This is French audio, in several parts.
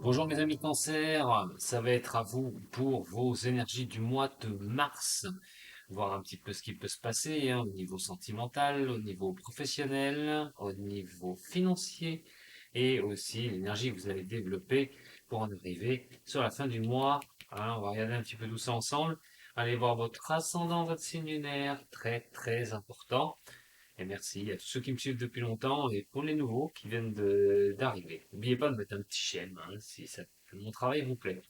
Bonjour mes amis Cancer, ça va être à vous pour vos énergies du mois de mars, voir un petit peu ce qui peut se passer au niveau sentimental, au niveau professionnel, au niveau financier et aussi l'énergie que vous allez développer pour en arriver sur la fin du mois. On va regarder un petit peu tout ça ensemble. Allez voir votre ascendant, votre signe lunaire, très très important. Et merci à tous ceux qui me suivent depuis longtemps et pour les nouveaux qui viennent d'arriver. N'oubliez pas de mettre un petit j'aime si mon travail vous plaît.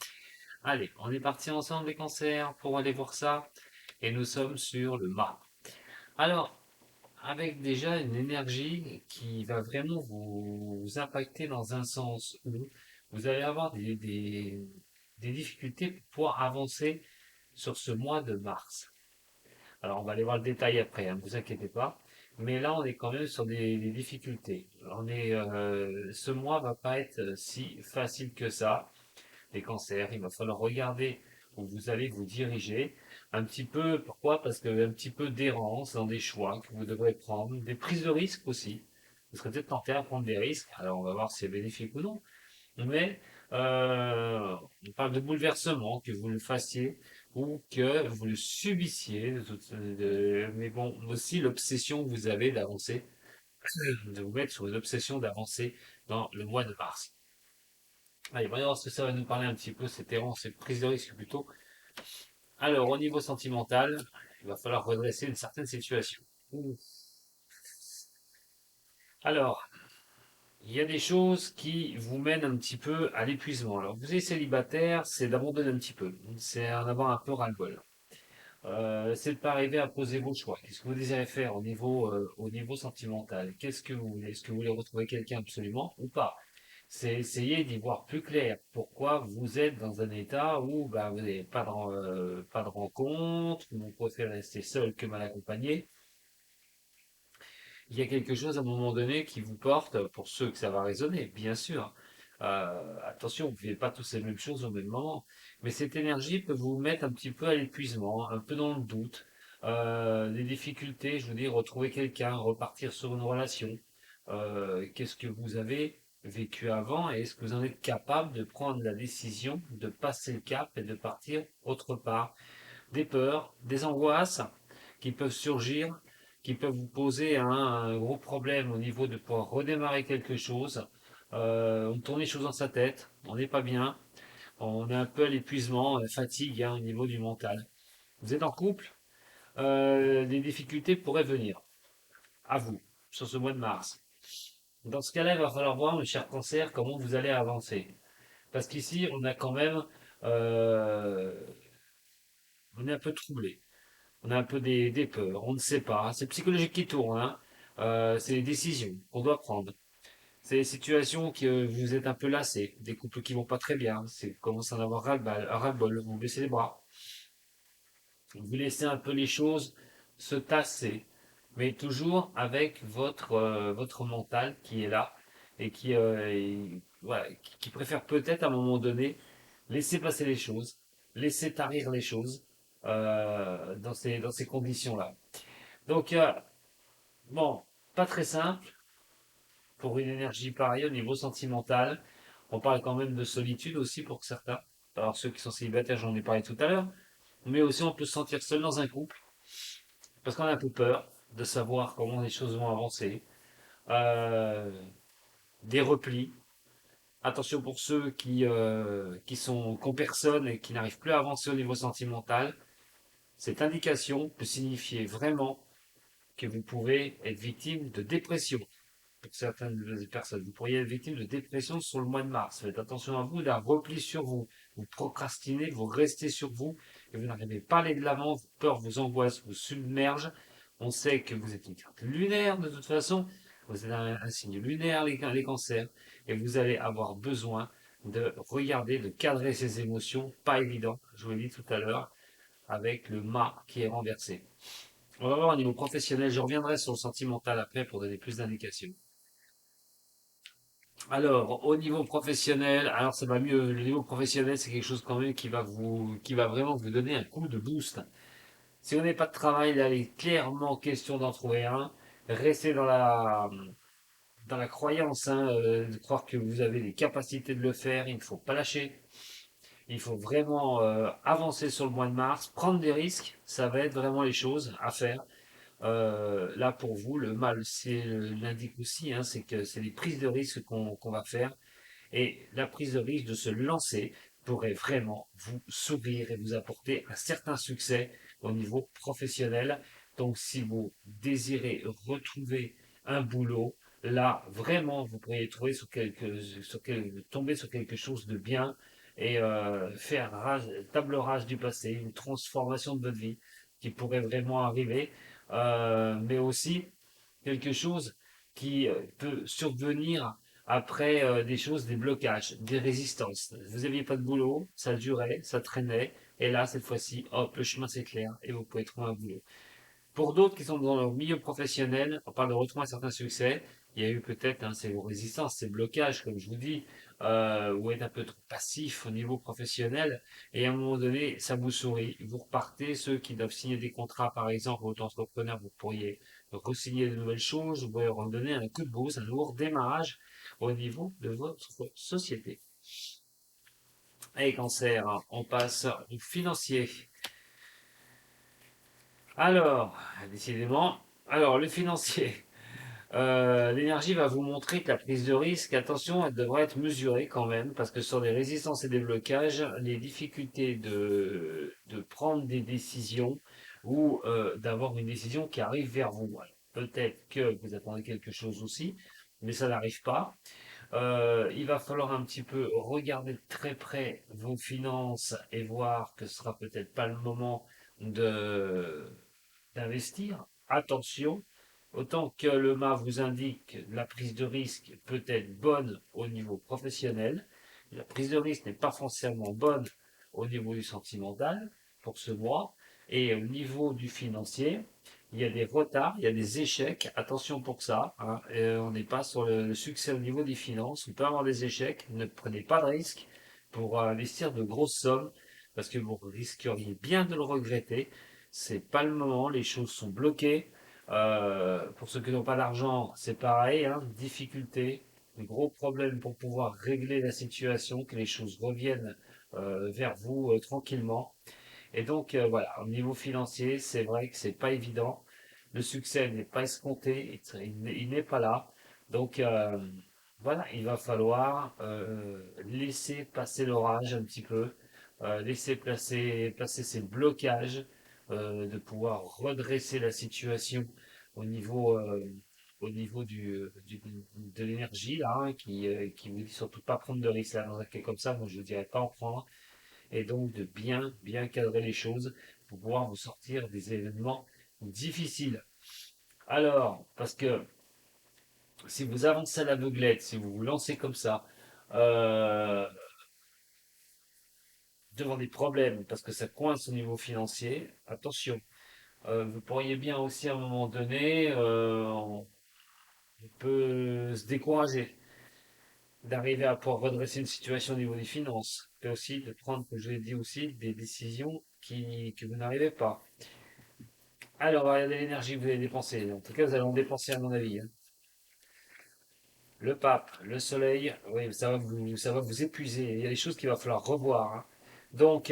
Allez, on est parti ensemble les cancers pour aller voir ça. Et nous sommes sur le mât. Alors, avec déjà une énergie qui va vraiment vous impacter dans un sens où vous allez avoir des difficultés pour pouvoir avancer sur ce mois de mars. Alors, on va aller voir le détail après, ne vous inquiétez pas. Mais là, on est quand même sur des difficultés. Ce mois va pas être si facile que ça. Les cancers, il va falloir regarder où vous allez vous diriger. Un petit peu, pourquoi? Parce que un petit peu d'errance dans des choix que vous devrez prendre, des prises de risques aussi. Vous serez peut-être tenté à prendre des risques. Alors, on va voir si c'est bénéfique ou non. Mais on parle de bouleversement, que vous le fassiez ou que vous le subissiez. Mais bon, aussi l'obsession que vous avez d'avancer, de vous mettre sur une obsession d'avancer dans le mois de mars. Allez, voyons voir ce que ça va nous parler un petit peu, cette errance, cette prise de risque plutôt. Alors, au niveau sentimental, il va falloir redresser une certaine situation. Alors, il y a des choses qui vous mènent un petit peu à l'épuisement. Alors, vous êtes célibataire, c'est d'abandonner un petit peu. C'est en avoir un peu ras-le-bol. C'est de pas arriver à poser vos choix. Qu'est-ce que vous désirez faire au niveau sentimental? Qu'est-ce que vous voulez? Est-ce que vous voulez retrouver quelqu'un absolument ou pas? C'est essayer d'y voir plus clair. Pourquoi vous êtes dans un état où bah, vous n'avez pas de rencontre, vous préférez rester seul que mal accompagné. Il y a quelque chose à un moment donné qui vous porte, pour ceux que ça va résonner, bien sûr. Attention, vous ne vivez pas tous les mêmes choses au même moment, mais cette énergie peut vous mettre un petit peu à l'épuisement, un peu dans le doute, des difficultés, je veux dire, retrouver quelqu'un, repartir sur une relation. Qu'est-ce que vous avez vécu avant et est-ce que vous en êtes capable de prendre la décision de passer le cap et de partir autre part? Des peurs, des angoisses qui peuvent surgir, qui peuvent vous poser un gros problème au niveau de pouvoir redémarrer quelque chose. On tourne les choses dans sa tête, on n'est pas bien, on est un peu à l'épuisement, fatigue au niveau du mental. Vous êtes en couple, des difficultés pourraient venir à vous sur ce mois de mars. Dans ce cas-là, il va falloir voir, mes chers cancers, comment vous allez avancer. Parce qu'ici, on a quand même, euh, on est un peu troublé. On a un peu des peurs, on ne sait pas. C'est psychologique qui tourne, hein. C'est les décisions qu'on doit prendre. C'est les situations que vous êtes un peu lassé, des couples qui vont pas très bien. C'est commence à en avoir ras-le-bol, vous baissez les bras. Vous laissez un peu les choses se tasser, mais toujours avec votre mental qui est là et voilà, qui préfère peut-être à un moment donné laisser passer les choses, laisser tarir les choses dans ces conditions-là. Donc, bon, pas très simple pour une énergie pareille au niveau sentimental. On parle quand même de solitude aussi pour certains. Alors, ceux qui sont célibataires, j'en ai parlé tout à l'heure. Mais aussi, on peut se sentir seul dans un couple parce qu'on a un peu peur de savoir comment les choses vont avancer. Euh, des replis. Attention pour ceux qui ont personne et qui n'arrivent plus à avancer au niveau sentimental. Cette indication peut signifier vraiment que vous pouvez être victime de dépression. Pour certaines personnes. Vous pourriez être victime de dépression sur le mois de mars. Faites attention à vous, d'un repli sur vous. Vous procrastinez, vous restez sur vous et vous n'arrivez pas à aller de l'avant. Vos peurs, vos angoisses vous submergent. On sait que vous êtes une carte lunaire de toute façon. Vous êtes un signe lunaire, les cancers. Et vous allez avoir besoin de regarder, de cadrer ces émotions. Pas évident, je vous l'ai dit tout à l'heure, avec le mât qui est renversé. On va voir au niveau professionnel. Je reviendrai sur le sentimental après pour donner plus d'indications. Alors, au niveau professionnel, alors ça va mieux. Le niveau professionnel, c'est quelque chose quand même qui va vraiment vous donner un coup de boost. Si vous n'avez pas de travail, là, il est clairement question d'en trouver un. Restez dans la croyance, hein, de croire que vous avez les capacités de le faire. Il ne faut pas lâcher. Il faut vraiment avancer sur le mois de mars, prendre des risques. Ça va être vraiment les choses à faire. Là, pour vous, le mal, c'est l'indique aussi, hein, c'est que c'est les prises de risques qu'on va faire. Et la prise de risque de se lancer pourrait vraiment vous sourire et vous apporter un certain succès au niveau professionnel. Donc, si vous désirez retrouver un boulot, là, vraiment, vous pourriez trouver tomber sur quelque chose de bien et faire table rase du passé, une transformation de votre vie qui pourrait vraiment arriver, mais aussi quelque chose qui peut survenir après des choses, des blocages, des résistances. Vous n'aviez pas de boulot, ça durait, ça traînait, et là, cette fois-ci, hop, le chemin c'est clair, et vous pouvez trouver un boulot. Pour d'autres qui sont dans le milieu professionnel, on parle de retrouver un certain succès. Il y a eu peut-être ces résistances, ces blocages, comme je vous dis, ou être un peu trop passif au niveau professionnel. Et à un moment donné, ça vous sourit. Vous repartez. Ceux qui doivent signer des contrats, par exemple, auto-entrepreneur, vous pourriez re-signer de nouvelles choses. Vous pourriez redonner un coup de boost, un nouveau démarrage au niveau de votre société. Et cancer, on passe au financier. Alors, décidément, alors le financier. L'énergie va vous montrer que la prise de risque, attention, elle devrait être mesurée quand même, parce que sur des résistances et des blocages, les difficultés de prendre des décisions ou d'avoir une décision qui arrive vers vous. Alors, peut-être que vous attendez quelque chose aussi, mais ça n'arrive pas. Il va falloir un petit peu regarder de très près vos finances et voir que ce sera peut-être pas le moment de d'investir. Attention, autant que le mât vous indique la prise de risque peut être bonne au niveau professionnel, la prise de risque n'est pas forcément bonne au niveau du sentimental pour ce mois. Et au niveau du financier, il y a des retards, il y a des échecs. Attention pour ça, hein. On n'est pas sur le succès au niveau des finances. On peut avoir des échecs. Ne prenez pas de risques pour investir de grosses sommes parce que vous risqueriez bien de le regretter. C'est pas le moment, les choses sont bloquées. Pour ceux qui n'ont pas d'argent, c'est pareil, hein, difficulté, gros problème pour pouvoir régler la situation, que les choses reviennent vers vous tranquillement. Et donc voilà, au niveau financier, c'est vrai que c'est pas évident. Le succès n'est pas escompté, il n'est pas là. Donc voilà, il va falloir laisser passer l'orage un petit peu, laisser passer ces blocages, de pouvoir redresser la situation au niveau, au niveau de l'énergie, là, hein, qui vous dit surtout pas prendre de risques là, dans un cas comme ça. Moi, je ne dirais pas en prendre et donc de bien cadrer les choses pour pouvoir vous sortir des événements difficiles. Alors, parce que si vous avancez à l'aveuglette, si vous vous lancez comme ça, euh, devant des problèmes, parce que ça coince au niveau financier, attention, vous pourriez bien aussi à un moment donné, on peut se décourager d'arriver à pouvoir redresser une situation au niveau des finances, et aussi de prendre, comme je l'ai dit aussi, des décisions que vous n'arrivez pas. Alors, regardez l'énergie que vous allez dépenser. En tout cas, vous allez en dépenser à mon avis, hein. Le pape, le soleil, oui, ça va vous épuiser. Il y a des choses qu'il va falloir revoir, hein. Donc,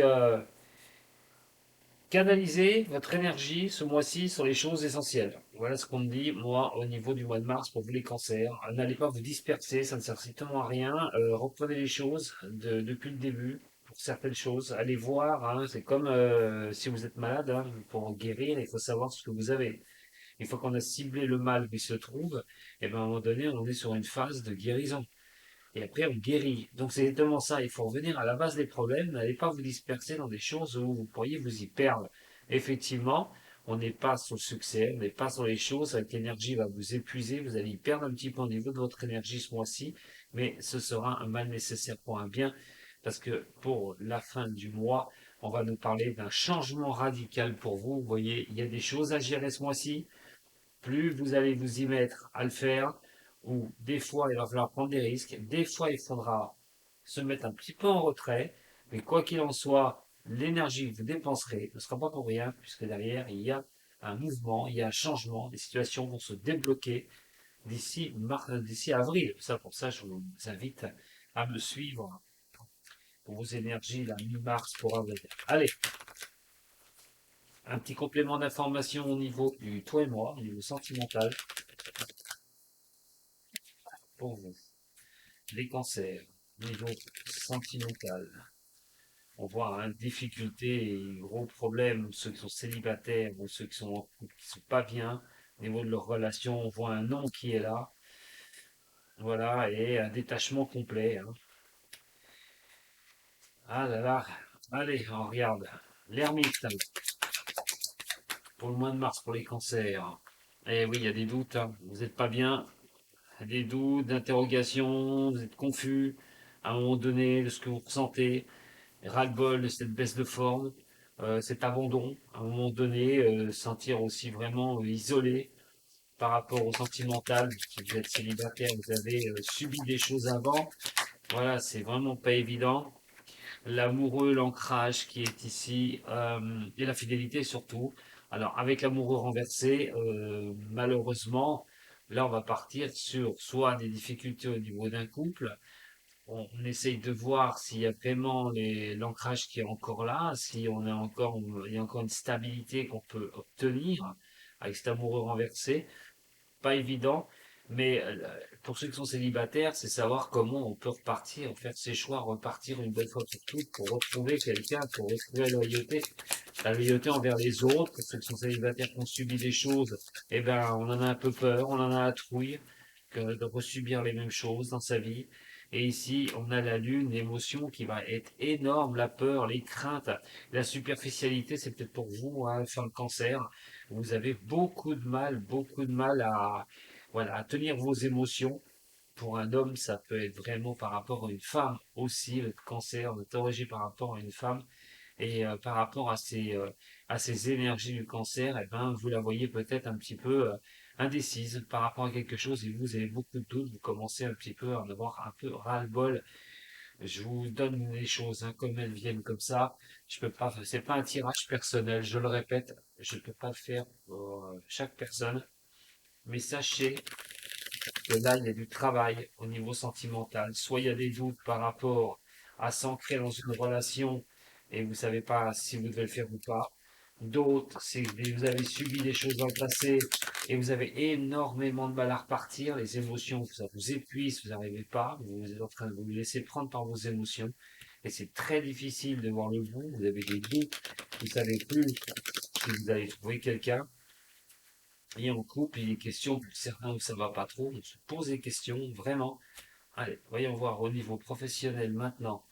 canalisez votre énergie ce mois-ci sur les choses essentielles. Voilà ce qu'on me dit, moi, au niveau du mois de mars pour vous les cancers. N'allez pas vous disperser, ça ne sert strictement à rien. Reprenez les choses depuis le début pour certaines choses. Allez voir, hein, c'est comme si vous êtes malade, hein, pour guérir, il faut savoir ce que vous avez. Une fois qu'on a ciblé le mal où il se trouve, et ben à un moment donné, on est sur une phase de guérison. Et après, on guérit. Donc c'est exactement ça. Il faut revenir à la base des problèmes. N'allez pas vous disperser dans des choses où vous pourriez vous y perdre. Effectivement, on n'est pas sur le succès, on n'est pas sur les choses. Cette énergie va vous épuiser. Vous allez y perdre un petit peu au niveau de votre énergie ce mois-ci. Mais ce sera un mal nécessaire pour un bien. Parce que pour la fin du mois, on va nous parler d'un changement radical pour vous. Vous voyez, il y a des choses à gérer ce mois-ci. Plus vous allez vous y mettre à le faire, ou des fois il va falloir prendre des risques, des fois il faudra se mettre un petit peu en retrait, mais quoi qu'il en soit, l'énergie que vous dépenserez ne sera pas pour rien, puisque derrière il y a un mouvement, il y a un changement, les situations vont se débloquer, d'ici avril. Pour ça, je vous invite à me suivre pour vos énergies, la mi-mars pour avril. Allez, un petit complément d'information au niveau du toi et moi, au niveau sentimental, pour vous. Les cancers, niveau sentimental. On voit hein, difficultés et gros problèmes, ceux qui sont célibataires ou ceux qui sont en couple, qui sont pas bien. Au niveau de leur relation, on voit un non qui est là. Voilà, et un détachement complet. Hein. Ah là là. Allez, on regarde. L'ermite, pour le mois de mars, pour les cancers. Eh oui, il y a des doutes. Hein. Vous n'êtes pas bien. Des doutes, d'interrogations, vous êtes confus à un moment donné de ce que vous ressentez. Ras-le-bol de cette baisse de forme, cet abandon, à un moment donné, sentir aussi vraiment isolé par rapport au sentimental. Si vous êtes célibataire, vous avez subi des choses avant. Voilà, c'est vraiment pas évident. L'amoureux, l'ancrage qui est ici, et la fidélité surtout. Alors, avec l'amoureux renversé, malheureusement, là, on va partir sur soit des difficultés au niveau d'un couple, on essaye de voir s'il y a vraiment l'ancrage qui est encore là, si on a encore, il y a encore une stabilité qu'on peut obtenir avec cet amoureux renversé. Pas évident, mais pour ceux qui sont célibataires, c'est savoir comment on peut repartir, faire ses choix, repartir une belle fois pour toutes, pour retrouver quelqu'un, pour retrouver la loyauté envers les autres. Pour ceux qui sont célibataires, qui ont subi des choses, eh ben, on en a un peu peur, on en a la trouille que de resubir les mêmes choses dans sa vie. Et ici, on a la lune, l'émotion qui va être énorme, la peur, les craintes, la superficialité, c'est peut-être pour vous, hein, faire le cancer. Vous avez beaucoup de mal à, voilà, à tenir vos émotions. Pour un homme, ça peut être vraiment par rapport à une femme aussi, le cancer, interrogé par rapport à une femme. Et par rapport à ces énergies du cancer, eh ben, vous la voyez peut-être un petit peu indécise par rapport à quelque chose et vous avez beaucoup de doutes, vous commencez un petit peu à en avoir un peu ras-le-bol. Je vous donne les choses hein, comme elles viennent comme ça. Je peux pas, c'est pas un tirage personnel, je le répète, je ne peux pas le faire pour chaque personne. Mais sachez que là, il y a du travail au niveau sentimental. Soit il y a des doutes par rapport à s'ancrer dans une relation et vous ne savez pas si vous devez le faire ou pas. D'autres, c'est que vous avez subi des choses dans le passé et vous avez énormément de mal à repartir. Les émotions, ça vous épuise, vous n'arrivez pas. Vous êtes en train de vous laisser prendre par vos émotions. Et c'est très difficile de voir le bout. Vous avez des doutes. Vous ne savez plus si vous allez trouver quelqu'un. Et en couple, il est question pour certains où ça va pas trop, on se pose des questions, vraiment. Allez, voyons voir au niveau professionnel maintenant.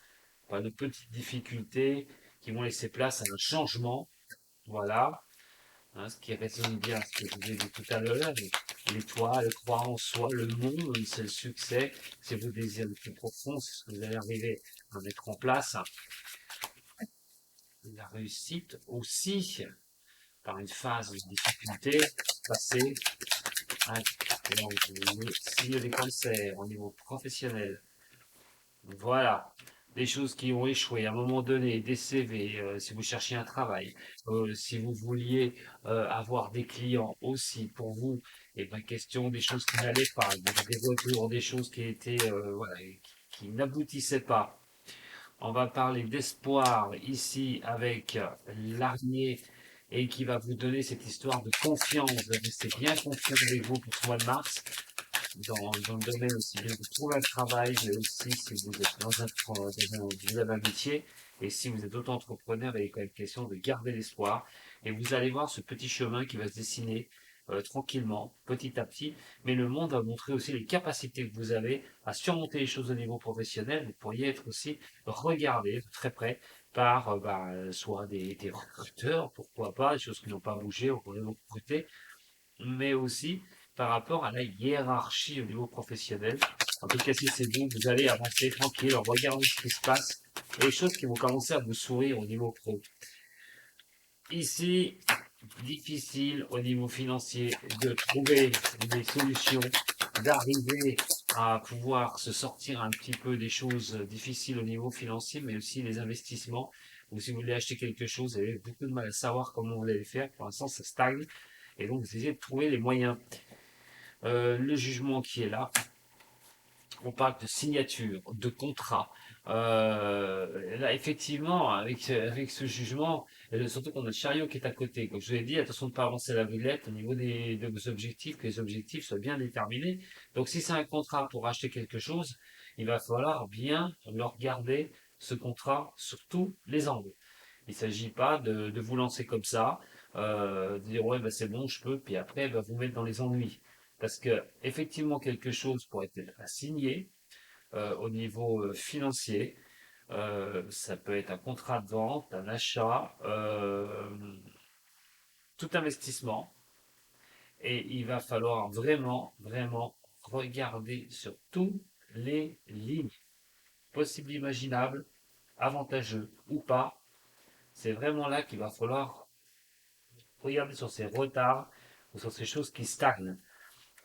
Pas de petites difficultés qui vont laisser place à un changement. Voilà. Hein, ce qui résonne bien, ce que je vous ai dit tout à l'heure. L'étoile, croire en soi, le monde, c'est le succès, c'est vos désirs les plus profonds, c'est ce que vous allez arriver à mettre en place. La réussite aussi, par une phase de difficulté, passer. Ah, donc, s'il y a des cancers au niveau professionnel, voilà, des choses qui ont échoué à un moment donné, des CV, si vous cherchiez un travail, si vous vouliez avoir des clients aussi pour vous, et bien question des choses qui n'allaient pas, des retours, des choses qui étaient, voilà, qui n'aboutissaient pas. On va parler d'espoir ici avec l'araignée et qui va vous donner cette histoire de confiance. Vous restez bien confiant avec vous pour ce mois de mars dans le domaine aussi bien de trouver un travail, mais aussi si vous êtes vous avez un métier, et si vous êtes auto-entrepreneur, il est quand même question de garder l'espoir. Et vous allez voir ce petit chemin qui va se dessiner tranquillement, petit à petit, mais le monde va montrer aussi les capacités que vous avez à surmonter les choses au niveau professionnel. Vous pourriez être aussi regardé de très près par soit des recruteurs, pourquoi pas, des choses qui n'ont pas bougé, on pourrait vous recruter, mais aussi par rapport à la hiérarchie au niveau professionnel. En tout cas, si c'est vous, vous allez avancer tranquille en regardant ce qui se passe et les choses qui vont commencer à vous sourire au niveau pro. Ici, difficile au niveau financier de trouver des solutions, d'arriver à pouvoir se sortir un petit peu des choses difficiles au niveau financier, mais aussi les investissements. Ou si vous voulez acheter quelque chose, vous avez beaucoup de mal à savoir comment vous allez faire. Pour l'instant, ça stagne. Et donc, vous essayez de trouver les moyens. le jugement qui est là. On parle de signature, de contrat. Là, effectivement, avec ce jugement, surtout qu'on a le chariot qui est à côté. Comme je vous l'ai dit, attention de ne pas avancer à l'aveuglette au niveau de vos objectifs, que les objectifs soient bien déterminés. Donc, si c'est un contrat pour acheter quelque chose, il va falloir bien le regarder, ce contrat, sur tous les angles. Il ne s'agit pas de vous lancer comme ça, de dire ouais, bah, c'est bon, je peux, puis après, bah, vous mettre dans les ennuis. Parce que, effectivement, quelque chose pourrait être assigné au niveau financier. Ça peut être un contrat de vente, un achat, tout investissement. Et il va falloir vraiment, vraiment regarder sur tous les lignes, possibles, imaginables, avantageux ou pas. C'est vraiment là qu'il va falloir regarder sur ces retards ou sur ces choses qui stagnent.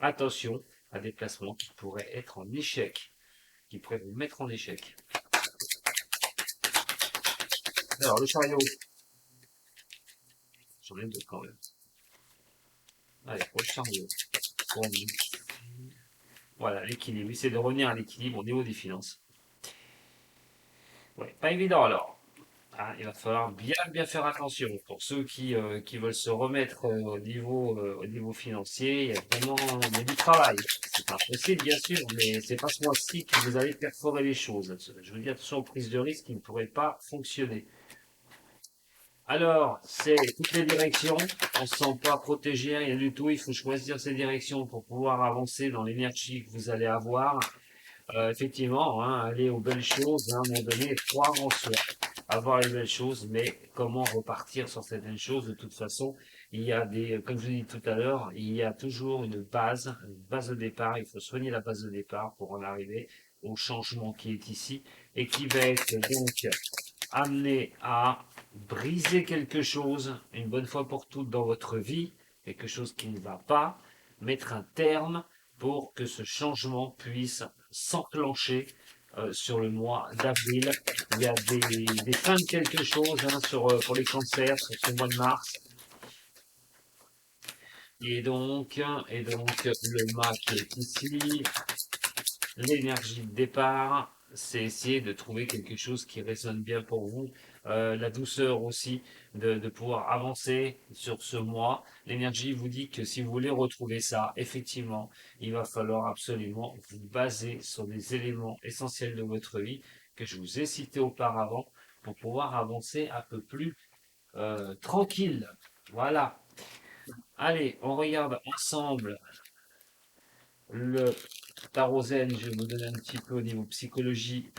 Attention à des placements qui pourraient être en échec, qui pourraient vous mettre en échec. Alors, le chariot, j'en ai deux quand même. Allez, pour le chariot. Bon, voilà, l'équilibre. Essayer de revenir à l'équilibre au niveau des finances. Ouais, pas évident alors. Hein, il va falloir bien, bien faire attention. Pour ceux qui veulent se remettre au niveau financier, il y a vraiment il y a du travail. C'est pas possible, bien sûr, mais c'est pas ce mois-ci que vous allez perforer les choses. Je veux dire, attention aux prises de risque qui ne pourraient pas fonctionner. Alors, c'est toutes les directions. On ne se sent pas protégé, rien du tout. Il faut choisir ces directions pour pouvoir avancer dans l'énergie que vous allez avoir. Effectivement, hein, aller aux belles choses, hein, à un moment donné, croire en soi, avoir les belles choses, mais comment repartir sur certaines choses? De toute façon, il y a des, comme je vous l'ai dit tout à l'heure, il y a toujours une base de départ. Il faut soigner la base de départ pour en arriver au changement qui est ici et qui va être donc amené à briser quelque chose une bonne fois pour toutes dans votre vie, quelque chose qui ne va pas, mettre un terme pour que ce changement puisse s'enclencher sur le mois d'avril. Il y a des fins de quelque chose hein, pour les cancers sur ce mois de mars. Et donc le mât qui est ici, l'énergie de départ, c'est essayer de trouver quelque chose qui résonne bien pour vous. La douceur aussi, de pouvoir avancer sur ce mois. L'énergie vous dit que si vous voulez retrouver ça, effectivement, il va falloir absolument vous baser sur des éléments essentiels de votre vie que je vous ai cités auparavant pour pouvoir avancer un peu plus tranquille. Voilà. Allez, on regarde ensemble le tarot-zen. Je vais vous donner un petit peu au niveau psychologie.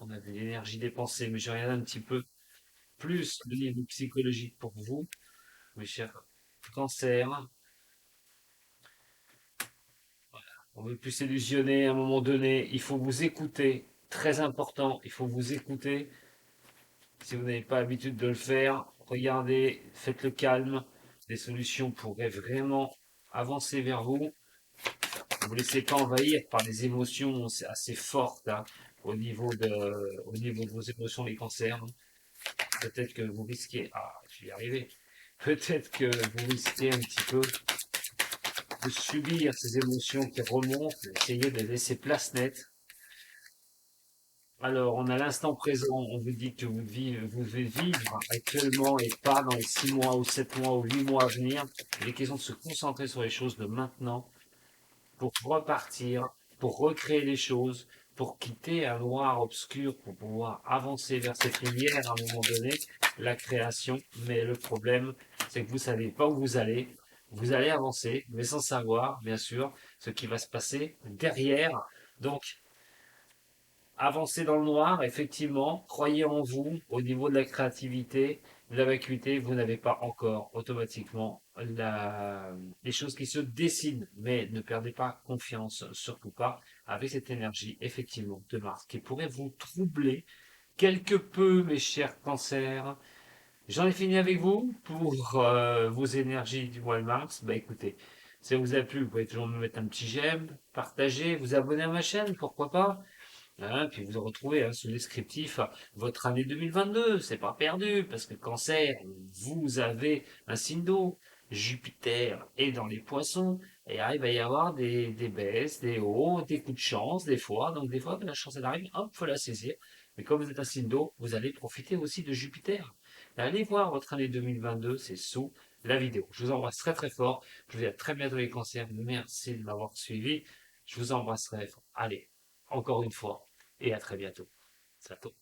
On avait l'énergie dépensée, mais je regarde un petit peu plus le niveau psychologique pour vous, mes chers cancers. On veut plus s'illusionner à un moment donné. Il faut vous écouter. Très important, il faut vous écouter. Si vous n'avez pas l'habitude de le faire, regardez, faites le calme. Des solutions pourraient vraiment avancer vers vous. Ne vous laissez pas envahir par des émotions assez fortes hein, au niveau de vos émotions, les cancers. Peut-être que vous risquez, je vais y arriver, peut-être que vous risquez un petit peu de subir ces émotions qui remontent, essayez de laisser place nette. Alors, on a l'instant présent, on vous dit que vous devez vivre actuellement et pas dans les 6 mois ou 7 mois ou 8 mois à venir. Il est question de se concentrer sur les choses de maintenant pour repartir, pour recréer les choses, pour quitter un noir obscur, pour pouvoir avancer vers cette lumière à un moment donné, la création. Mais le problème, c'est que vous savez pas où vous allez. Vous allez avancer, mais sans savoir, bien sûr, ce qui va se passer derrière. Donc, avancez dans le noir, effectivement, croyez en vous au niveau de la créativité, de la vacuité, vous n'avez pas encore automatiquement les choses qui se dessinent, mais ne perdez pas confiance, surtout pas avec cette énergie, effectivement, de Mars qui pourrait vous troubler quelque peu, mes chers cancers. J'en ai fini avec vous pour vos énergies du mois de mars. Bah écoutez, si ça vous a plu, vous pouvez toujours me mettre un petit j'aime, partager, vous abonner à ma chaîne, pourquoi pas. Hein, puis vous retrouvez hein, sous le descriptif votre année 2022, c'est pas perdu, parce que cancer, vous avez un signe d'eau, Jupiter est dans les poissons, et il va y avoir des baisses, des hauts, des coups de chance, des fois. Donc, des fois, quand la chance elle arrive, hop, faut la saisir. Mais comme vous êtes un signe d'eau, vous allez profiter aussi de Jupiter. Allez voir votre année 2022, c'est sous la vidéo. Je vous embrasse très très fort. Je vous dis à très bientôt les cancers. Merci de m'avoir suivi. Je vous embrasse très fort. Allez, encore une fois, et à très bientôt. Salut.